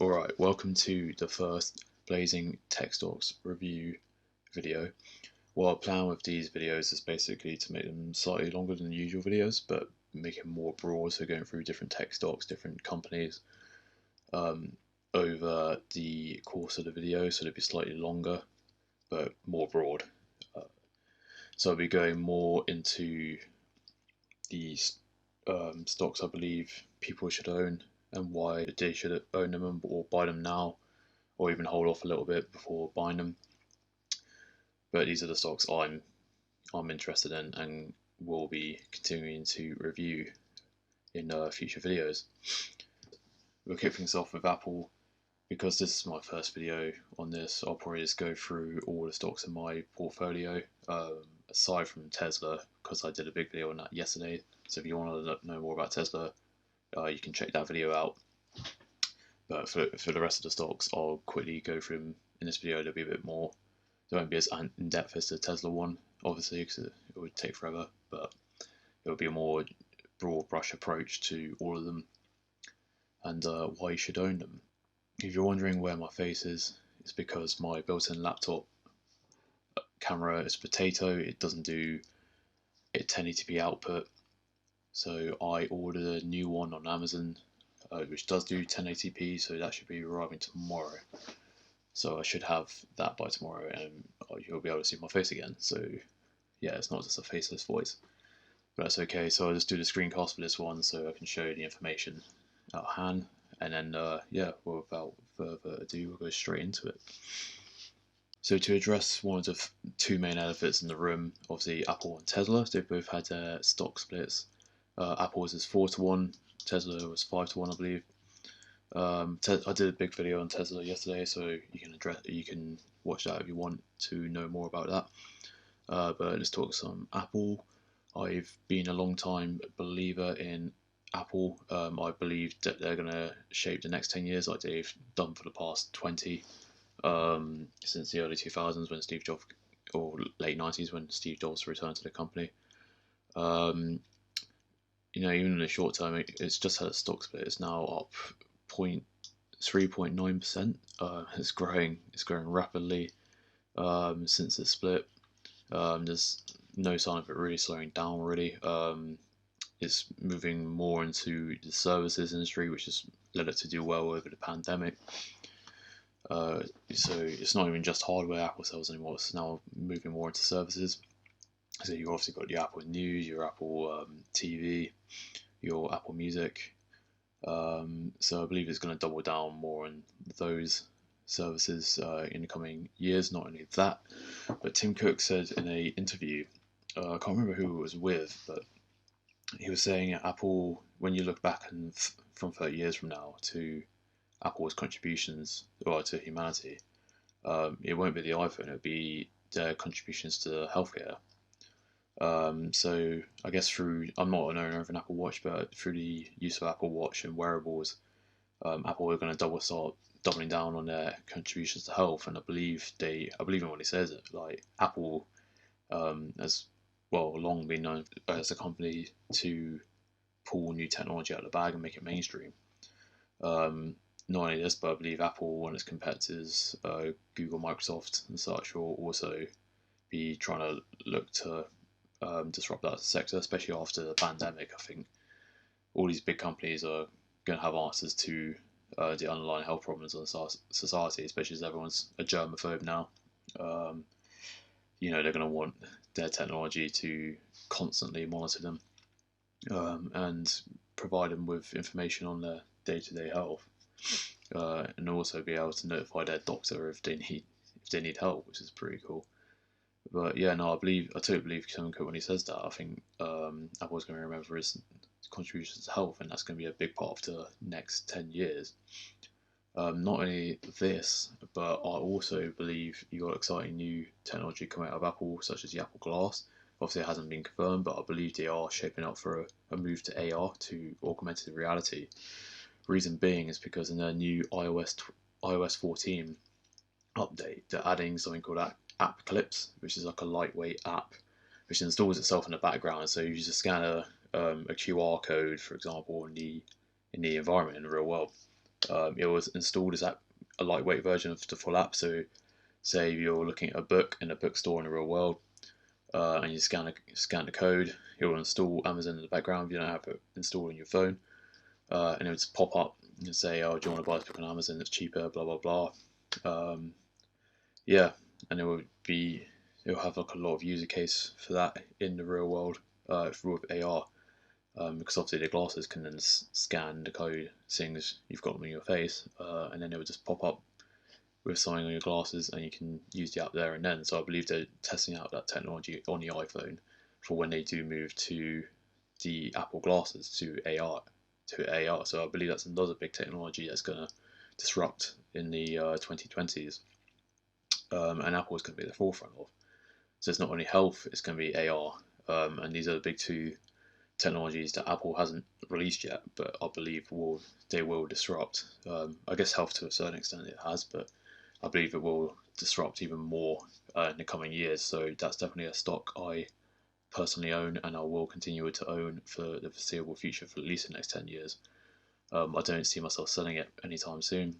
Alright, welcome to the first Blazing Tech Stocks review video. What I plan with these videos is basically to make them slightly longer than the usual videos, but make it more broad, so going through different tech stocks, different companies um, over the course of the video, so they'll be slightly longer, but more broad. Uh, so I'll be going more into these stocks I believe people should own and why they should own them or buy them now or even hold off a little bit before buying them. But these are the stocks I'm interested in and will be continuing to review in future videos. We'll kick things off with Apple. Because this is my first video on this, I'll probably just go through all the stocks in my portfolio, aside from Tesla, because I did a big video on that yesterday. So if you want to know more about Tesla, you can check that video out. But for the rest of the stocks, I'll quickly go through them in this video. There'll be a bit more. It won't be as in depth as the Tesla one, obviously, because it would take forever. But it'll be a more broad brush approach to all of them and why you should own them. If you're wondering where my face is, it's because my built-in laptop camera is potato. It doesn't do 1080p output, so I ordered a new one on Amazon, which does do 1080p. So that should be arriving tomorrow. So I should have that by tomorrow, and you'll be able to see my face again. So yeah, it's not just a faceless voice, but that's okay. So I'll just do the screencast for this one, so I can show you the information at hand. And then, without further ado, we'll go straight into it. So to address one of the two main elephants in the room, obviously Apple and Tesla, they've both had their stock splits. Apple's is 4-1, Tesla was 5-1, I believe. I did a big video on Tesla yesterday, so you can watch that if you want to know more about that. But let's talk some Apple. I've been a long time believer in Apple. I believe that they're going to shape the next 10 years like they've done for the past 20, since the early 2000s when Steve Jobs, or late 90s when Steve Jobs returned to the company. Even in the short term, it's just had a stock split. It's now up 3.9%. It's growing rapidly since the split. There's no sign of it really slowing down, really. It's moving more into the services industry, which has led it to do well over the pandemic. So it's not even just hardware Apple sells anymore, it's now moving more into services. So you've obviously got your Apple News, your Apple TV, your Apple Music. So I believe it's going to double down more on those services in the coming years. Not only that, but Tim Cook said in an interview, I can't remember who it was with, but he was saying Apple, when you look back from 30 years from now to Apple's contributions to humanity, it won't be the iPhone, it'll be their contributions to healthcare. So I guess I'm not an owner of an Apple Watch, but through the use of Apple Watch and wearables, Apple are going to start doubling down on their contributions to health, and I believe in what he says. Like Apple, has long been known as a company to pull new technology out of the bag and make it mainstream. Not only this, but I believe Apple and its competitors, Google, Microsoft, and such, will also be trying to look to disrupt that sector, especially after the pandemic. I think all these big companies are going to have answers to the underlying health problems of society, especially as everyone's a germaphobe now. They're going to want their technology to constantly monitor them and provide them with information on their day-to-day health, and also be able to notify their doctor if they need help, which is pretty cool. But yeah, no, I totally believe Tim Cook when he says that. I think Apple's going to remember his contributions to health, and that's going to be a big part of the next 10 years. Not only this, but I also believe you got exciting new technology coming out of Apple, such as the Apple Glass. Obviously, it hasn't been confirmed, but I believe they are shaping up for a move to AR, to augmented reality. Reason being is because in their new iOS 14 update, they're adding something called App Clips, which is like a lightweight app which installs itself in the background. So you just scan a QR code, for example, in the environment in the real world, It was installed as a lightweight version of the full app. So say you're looking at a book in a bookstore in the real world, and you scan the code, it will install Amazon in the background. You don't have it installed on your phone, and it would just pop up and say, "Oh, do you want to buy this book on Amazon? It's cheaper." Blah blah blah. Yeah, and it'll have like a lot of user case for that in the real world with AR. Because obviously the glasses can then scan the code, seeing as you've got them in your face, and then it will just pop up with something on your glasses, and you can use the app there and then. So I believe they're testing out that technology on the iPhone for when they do move to the Apple glasses to AR. So I believe that's another big technology that's going to disrupt in the 2020s, and Apple is going to be at the forefront of. So it's not only health; it's going to be AR, and these are the big two technologies that Apple hasn't released yet, but I believe they will disrupt. I guess health to a certain extent it has, but I believe it will disrupt even more in the coming years. So that's definitely a stock I personally own, and I will continue to own for the foreseeable future for at least the next 10 years. I don't see myself selling it anytime soon.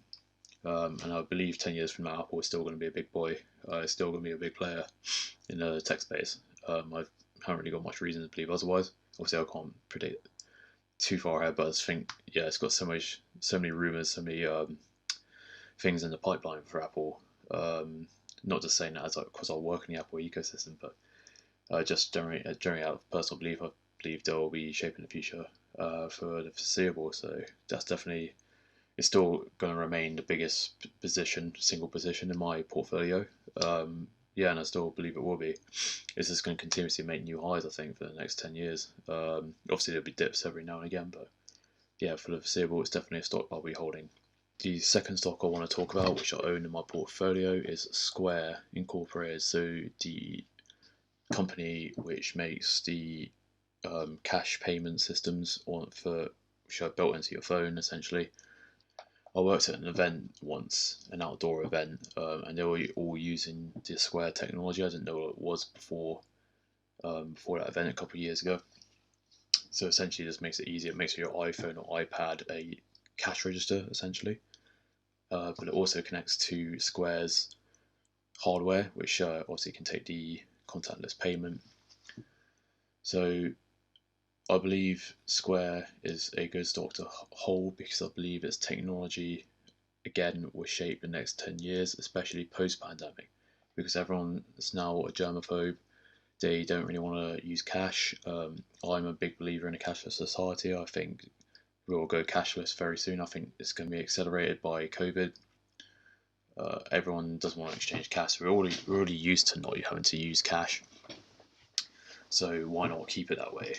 And I believe 10 years from now, Apple is still going to be a big boy. It's still going to be a big player in the tech space. I haven't really got much reason to believe otherwise. Obviously, I can't predict too far ahead, but I just think, yeah, it's got so many rumors, so many things in the pipeline for Apple. Not just saying that as because I work in the Apple ecosystem, but just generally out of personal belief, I believe they'll be shaping the future for the foreseeable. So that's definitely, it's still going to remain the biggest single position in my portfolio. Yeah, and I still believe it will be. It's just going to continuously make new highs, I think, for the next 10 years. Obviously, there'll be dips every now and again, but yeah, for the foreseeable, it's definitely a stock I'll be holding. The second stock I want to talk about, which I own in my portfolio, is Square Incorporated. So the company which makes the cash payment systems which are built into your phone, essentially. I worked at an event once, an outdoor event, and they were all using the Square technology. I didn't know what it was before that event a couple of years ago. So essentially, it just makes it easier. It makes your iPhone or iPad a cash register, essentially. But it also connects to Square's hardware, which obviously can take the contactless payment. So I believe Square is a good stock to hold because I believe its technology, again, will shape the next 10 years, especially post-pandemic, because everyone is now a germaphobe. They don't really want to use cash. I'm a big believer in a cashless society. I think we'll go cashless very soon. I think it's going to be accelerated by COVID. Everyone doesn't want to exchange cash. We're already used to not having to use cash. So why not keep it that way?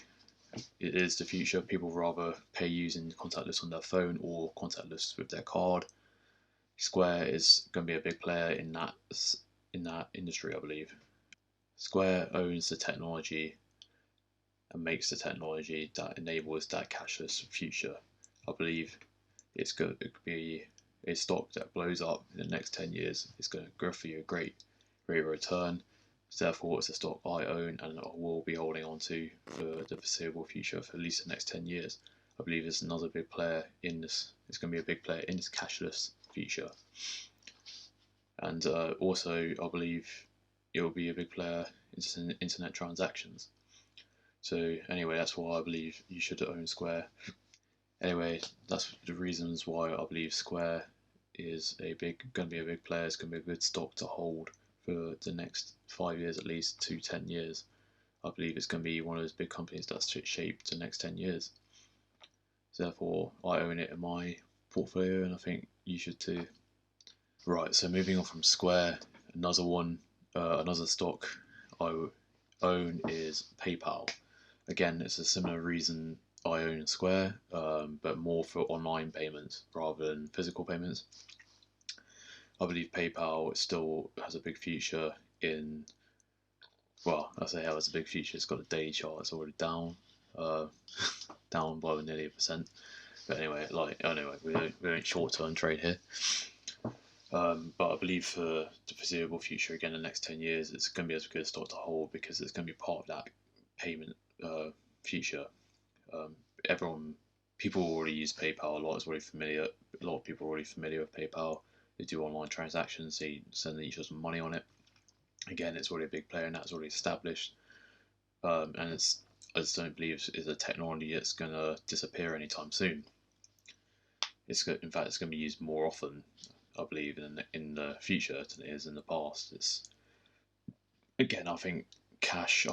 It is the future. People rather pay using contactless on their phone or contactless with their card. Square is going to be a big player in that industry, I believe. Square owns the technology and makes the technology that enables that cashless future. I believe it could be a stock that blows up in the next 10 years. It's going to go for you a great return. Therefore, it's a stock I own and I will be holding on to for the foreseeable future for at least the next 10 years. I believe it's another big player in this. It's going to be a big player in this cashless future. And also, I believe it will be a big player in internet transactions. So anyway, that's why I believe you should own Square. Anyway, that's the reasons why I believe Square is going to be a big player. It's going to be a good stock to hold for the next 5 years, at least to 10 years. I believe it's going to be one of those big companies that's shaped the next 10 years. So therefore, I own it in my portfolio, and I think you should too. Right, so moving on from Square, another stock I own is PayPal. Again, it's a similar reason I own Square, but more for online payments rather than physical payments. I believe PayPal still has a big future in. Well, I say it has a big future. It's got a daily chart. It's already down, down by nearly 1%. But anyway, we don't short-term trade here. But I believe for the foreseeable future, again, the next 10 years, it's going to be as good a stock to hold because it's going to be part of that payment future. people already use PayPal. A lot is already familiar. A lot of people are already familiar with PayPal. They do online transactions. They send each other money on it. Again, it's already a big player and that's already established. And I just don't believe it's a technology that's going to disappear anytime soon. In fact, it's going to be used more often, I believe, in the future than it is in the past. I think cash.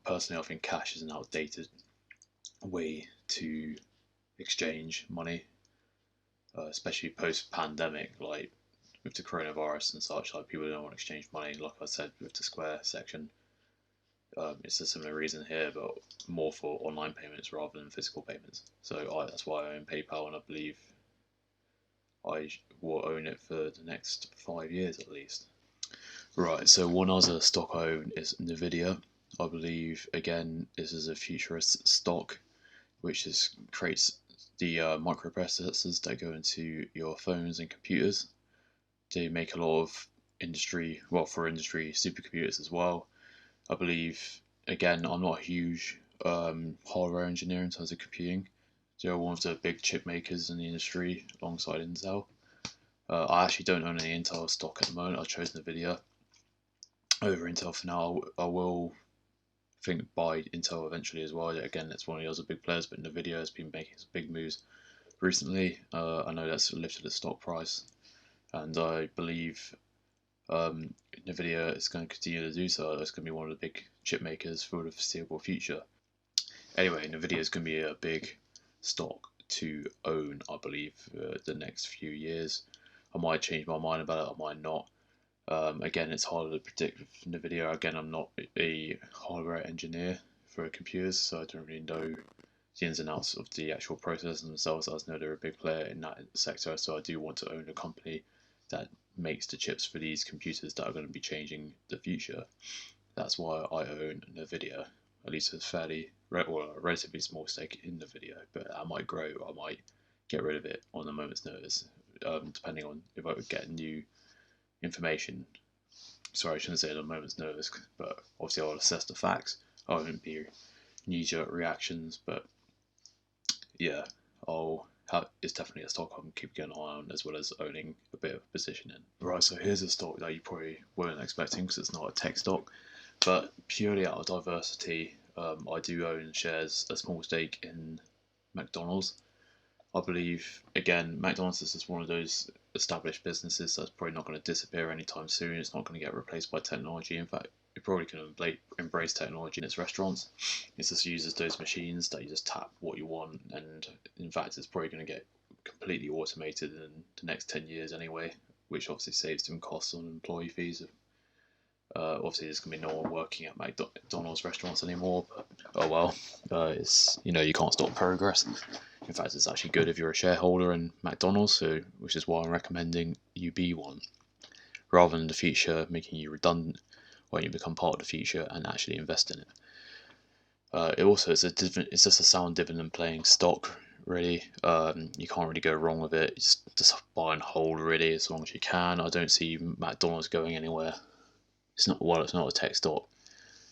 Personally, I think cash is an outdated way to exchange money, especially post-pandemic, like with the coronavirus and such. Like people don't want to exchange money. Like I said, with the Square section, it's a similar reason here, but more for online payments rather than physical payments. So that's why I own PayPal, and I believe I will own it for the next 5 years at least. Right, so one other stock I own is Nvidia. I believe, again, this is a futurist stock which creates the microprocessors that go into your phones and computers. They make a lot of for industry supercomputers as well. I believe, again, I'm not a huge hardware engineer in terms of computing. They're one of the big chip makers in the industry alongside Intel. I actually don't own any Intel stock at the moment. I've chosen Nvidia over Intel for now. I will think buy Intel eventually as well. Again, that's one of the other big players, but Nvidia has been making some big moves recently. I know that's lifted the stock price, and I believe Nvidia is going to continue to do so. It's going to be one of the big chip makers for the foreseeable future. Anyway, Nvidia is going to be a big stock to own, I believe, for the next few years. I might change my mind about it, I might not. Again, it's harder to predict with Nvidia. Again, I'm not a hardware engineer for computers, so I don't really know the ins and outs of the actual processors themselves. I just know they're a big player in that sector, so I do want to own a company that makes the chips for these computers that are going to be changing the future. That's why I own Nvidia. At least a relatively small stake in Nvidia, but I might grow. I might get rid of it on a moment's notice, depending on if I would get new information. Sorry, I shouldn't say it on a moment's notice, but obviously I'll assess the facts. I won't be knee-jerk reactions, but yeah, it's definitely a stock I'm keeping an eye on, as well as owning a bit of a position in. Right, so here's a stock that you probably weren't expecting because it's not a tech stock, but purely out of diversity, I do own a small stake in McDonald's. I believe, again, McDonald's is just one of those established businesses that's probably not going to disappear anytime soon. It's not going to get replaced by technology. In fact, it probably can embrace technology in its restaurants. It just uses those machines that you just tap what you want, and in fact, it's probably going to get completely automated in the next 10 years anyway, which obviously saves them costs on employee fees. Obviously, there's going to be no one working at McDonald's restaurants anymore, but oh well. It's you can't stop progress. In fact, it's actually good if you're a shareholder in McDonald's, which is why I'm recommending you be one, rather than the future making you redundant when you become part of the future and actually invest in it. It also it's just a sound dividend playing stock. Really, you can't really go wrong with it. Just buy and hold really as long as you can. I don't see McDonald's going anywhere. It's not a tech stock.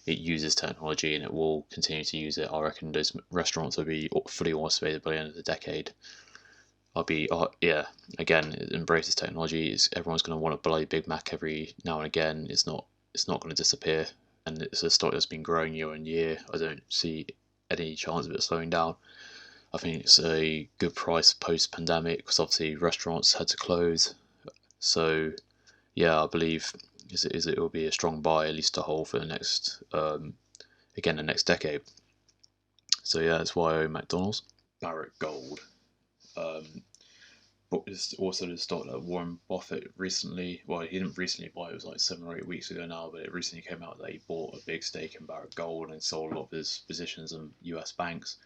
It uses technology and it will continue to use it. I reckon those restaurants will be fully automated by the end of the decade. Again, it embraces technology. Everyone's going to want a bloody Big Mac every now and again. It's not going to disappear, and it's a stock that's been growing year on year. I don't see any chance of it slowing down. I think it's a good price post pandemic because obviously restaurants had to close. So yeah, I believe it will be a strong buy, at least to hold for the next the next decade. So yeah, that's why I own McDonald's. Barrick Gold, but it's also the stock that Warren Buffett recently, well, he didn't recently buy it, was like 7 or 8 weeks ago now, but it recently came out that he bought a big stake in Barrick Gold and sold a lot of his positions in US banks,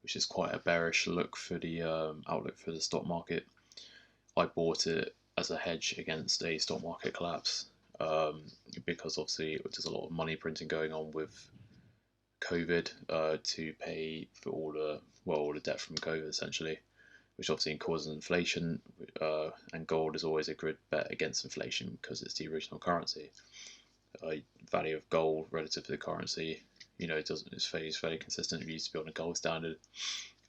which is quite a bearish look for the outlook for the stock market. I bought it as a hedge against a stock market collapse, because obviously there's a lot of money printing going on with COVID to pay for all the debt from COVID essentially, which obviously causes inflation. And gold is always a good bet against inflation because it's the original currency. Value of gold relative to the currency, it's fairly consistent. It used to be on a gold standard.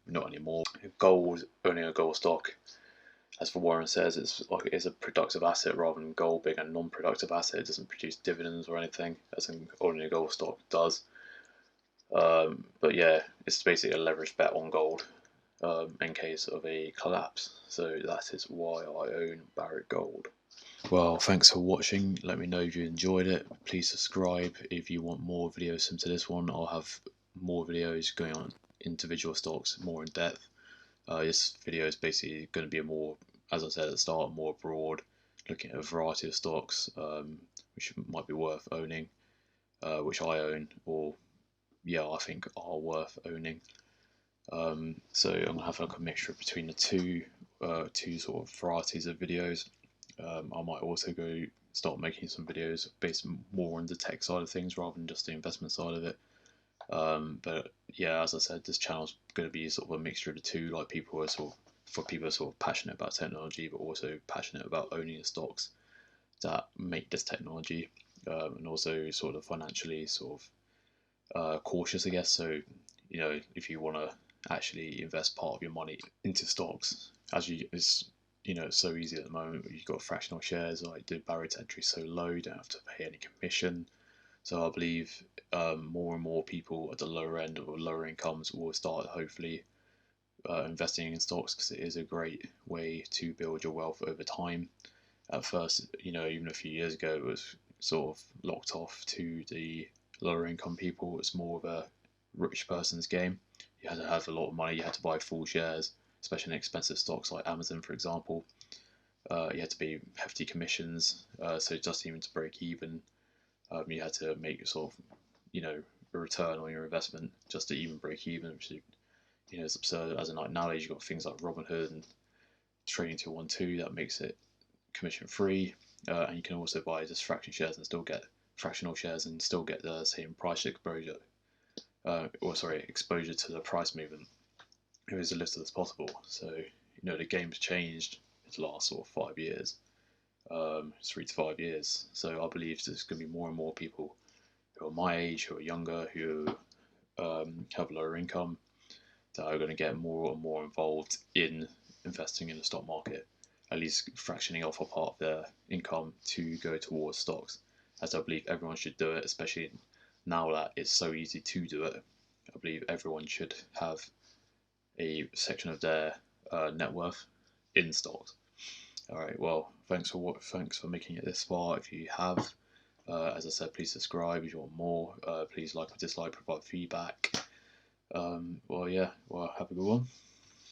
not anymore. Gold, owning a gold stock, as for Warren says, it's a productive asset rather than gold being a non-productive asset. It doesn't produce dividends or anything, as in owning a gold stock does. But yeah, it's basically a leveraged bet on gold in case of a collapse. So that is why I own Barrick Gold. Well, thanks for watching. Let me know if you enjoyed it. Please subscribe if you want more videos similar to this one. I'll have more videos going on individual stocks more in depth. This video is basically going to be a more, as I said at the start, more broad, looking at a variety of stocks which might be worth owning, which I own, or yeah, I think are worth owning. So I'm gonna have like a mixture between the two sort of varieties of videos. I might also start making some videos based more on the tech side of things rather than just the investment side of it. But yeah, as I said, this channel's going to be sort of a mixture of the two. Like people are sort of, for people who are sort of passionate about technology, but also passionate about owning the stocks that make this technology, and also sort of financially sort of cautious, I guess. So you know, if you want to actually invest part of your money into stocks, as you it's it's so easy at the moment. You've got fractional shares, like the barrier to entry is so low, you don't have to pay any commission. So I believe more and more people at the lower end or lower incomes will start hopefully investing in stocks, because it is a great way to build your wealth over time. At first, even a few years ago, it was sort of locked off to the lower income people. It's more of a rich person's game. You had to have a lot of money. You had to buy full shares, especially in expensive stocks like Amazon, for example. You had to pay hefty commissions. So just even to break even, you had to make sort of, a return on your investment just to even break even, which is absurd. As in, like nowadays, you've got things like Robinhood and Trading 212 that makes it commission free, and you can also buy just fractional shares and still get the same price exposure, exposure to the price movement. It was as little as possible. So the game's changed in the last sort of 5 years. 3 to 5 years. So I believe there's going to be more and more people who are my age, who are younger, who have lower income, that are going to get more and more involved in investing in the stock market, at least fractioning off a part of their income to go towards stocks, as I believe everyone should do it, especially now that it's so easy to do it. I believe everyone should have a section of their net worth in stocks. All right. Well, thanks for making it this far. If you have, as I said, please subscribe. If you want more, please like or dislike, provide feedback. Well, yeah. Well, have a good one.